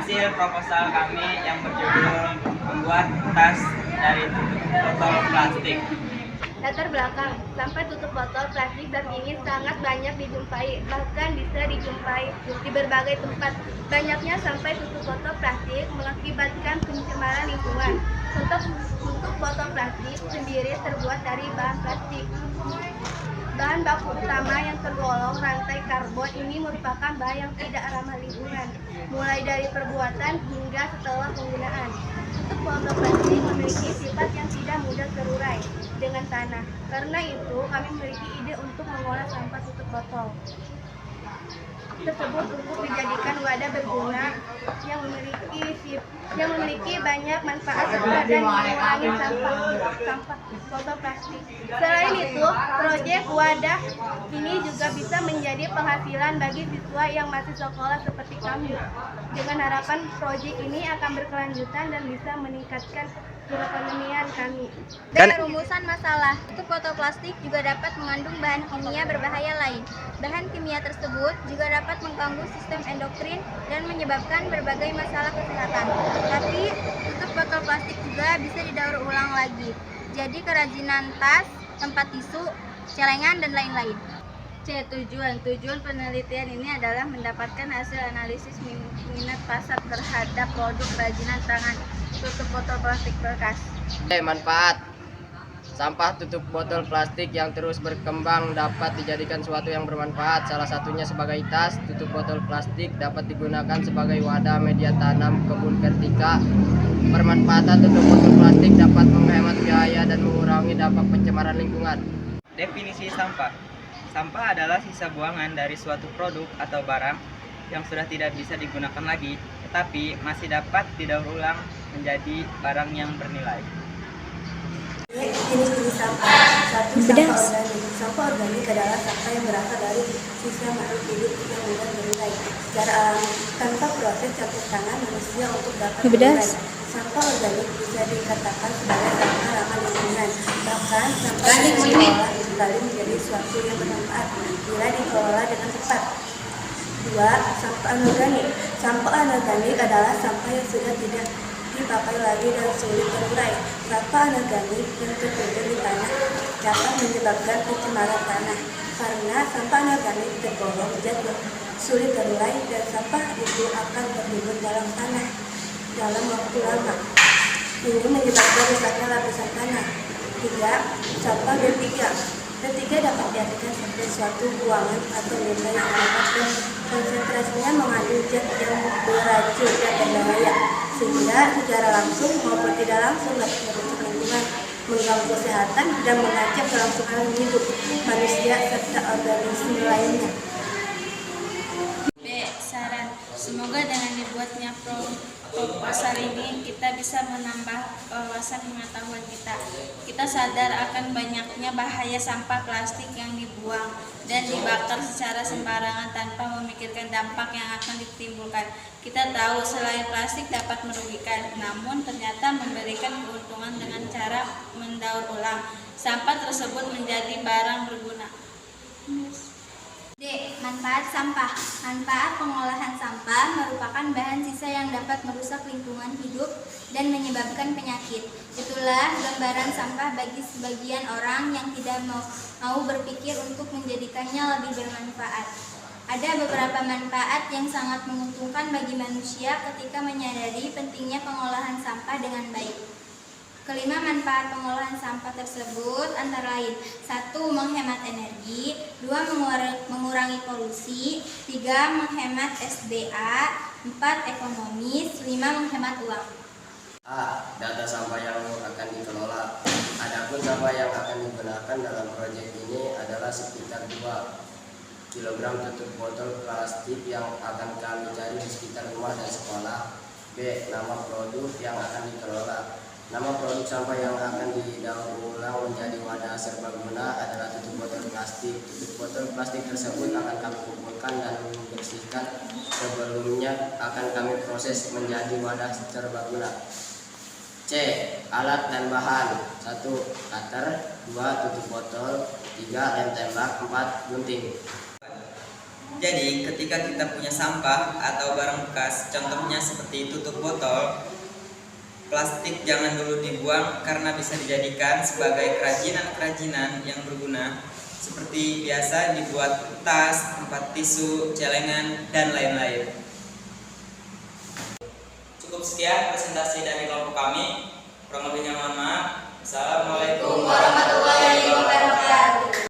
hasil proposal kami yang berjudul membuat tas dari botol plastik. Latar belakang, sampah tutup botol plastik saat ini sangat banyak dijumpai, bahkan bisa dijumpai di berbagai tempat. Banyaknya sampah tutup botol plastik mengakibatkan pencemaran lingkungan. Untuk botol plastik sendiri terbuat dari bahan plastik. Bahan baku utama yang tergolong rantai karbon ini merupakan bahan yang tidak ramah lingkungan, mulai dari perbuatan hingga setelah penggunaan. Tutup botol plastik memiliki sifat yang tidak mudah terurai dengan tanah. Karena itu, kami memiliki ide untuk mengolah sampah tutup botol tersebut untuk dijadikan wadah berguna yang memiliki banyak manfaat serta dan mengurangi sampah botol plastik. Selain itu, proyek wadah ini juga bisa menjadi penghasilan bagi siswa yang masih sekolah seperti kami. Dengan harapan proyek ini akan berkelanjutan dan bisa meningkatkan perekonomian kami. Dengan rumusan masalah, tutup botol plastik juga dapat mengandung bahan kimia berbahaya lain. Bahan kimia tersebut juga dapat mengganggu sistem endokrin dan menyebabkan berbagai masalah kesehatan. Tapi, tutup botol plastik juga bisa didaur ulang lagi. Jadi kerajinan tas, tempat tisu, celengan, dan lain-lain. Tujuan penelitian ini adalah mendapatkan hasil analisis minat pasar terhadap produk kerajinan tangan tutup botol plastik bekas. Manfaat sampah tutup botol plastik yang terus berkembang dapat dijadikan suatu yang bermanfaat. Salah satunya sebagai tas. Tutup botol plastik dapat digunakan sebagai wadah media tanam kebun vertika. Permanfaatan tutup botol plastik dapat menghemat biaya dan mengurangi dampak pencemaran lingkungan. Definisi sampah. Sampah adalah sisa buangan dari suatu produk atau barang yang sudah tidak bisa digunakan lagi, tetapi masih dapat didaur ulang menjadi barang yang bernilai. Jenis-jenis sampah. Satu, sampah organik. Sampah organik adalah sampah yang berasal dari sisa makhluk hidup yang mudah berurai secara alami tanpa proses campur tangan manusia untuk dapat berurai. Sampah organik bisa dikatakan sebagai sampah ramah lingkungan. Bahkan sampah yang diolah kembali menjadi suatu yang bermanfaat bila dikelola dengan tepat. Dua, sampah anorganik. Sampah anorganik adalah sampah yang sudah tidak dipakai lagi dan sulit terurai. Sampah anorganik yang terkumpul di tanah dapat menyebabkan pencemaran tanah karena sampah anorganik tergolong zat yang sulit terurai dan sampah itu akan tertimbun dalam tanah dalam waktu lama. Ini menyebabkan rusaknya lapisan tanah. Tiga, sampah B3. B3 dapat diartikan sebagai suatu buangan atau limbah yang dapat dan konsentrasinya mengandung zat yang beracun dan berbahaya, sehingga secara langsung maupun tidak langsung dapat merusak lingkungan, mengganggu kesehatan dan mengancam kelangsungan hidup manusia serta organisme lainnya. B. Saran. Semoga dengan dibuatnya proposal ini kita bisa menambah wawasan pengetahuan kita. Kita sadar akan banyaknya bahaya sampah plastik yang dibuang dan dibakar secara sembarangan tanpa memikirkan dampak yang akan ditimbulkan. Kita tahu selain plastik dapat merugikan, namun ternyata memberikan keuntungan dengan cara mendaur ulang sampah tersebut menjadi barang berguna. D. Manfaat sampah. Manfaat pengolahan sampah merupakan bahan sisa yang dapat merusak lingkungan hidup dan menyebabkan penyakit. Itulah gambaran sampah bagi sebagian orang yang tidak mau berpikir untuk menjadikannya lebih bermanfaat. Ada beberapa manfaat yang sangat menguntungkan bagi manusia ketika menyadari pentingnya pengolahan sampah dengan baik. Kelima manfaat pengolahan sampah tersebut antara lain: 1. Menghemat energi, 2. Mengurangi polusi, 3. Menghemat SDA, 4. Ekonomis, 5. Menghemat uang. A. Data sampah yang akan dikelola. Adapun sampah yang akan digunakan dalam proyek ini adalah sekitar 2 kilogram tutup botol plastik yang akan kami cari di sekitar rumah dan sekolah. B. Nama produk yang akan dikelola. Nama produk sampah yang akan didaur ulang menjadi wadah serbaguna adalah tutup botol plastik. Tutup botol plastik tersebut akan kami kumpulkan dan bersihkan. Sebelumnya akan kami proses menjadi wadah serbaguna. C. Alat dan bahan. 1. Cutter, 2. Tutup botol, 3. Lem tembak, 4. Gunting. Jadi, ketika kita punya sampah atau barang bekas, contohnya seperti tutup botol, plastik jangan dulu dibuang karena bisa dijadikan sebagai kerajinan-kerajinan yang berguna, seperti biasa dibuat tas, tempat tisu, celengan, dan lain-lain. Cukup sekian presentasi dari kelompok kami. Kurang lebihnya mohon maaf. Assalamualaikum warahmatullahi wabarakatuh.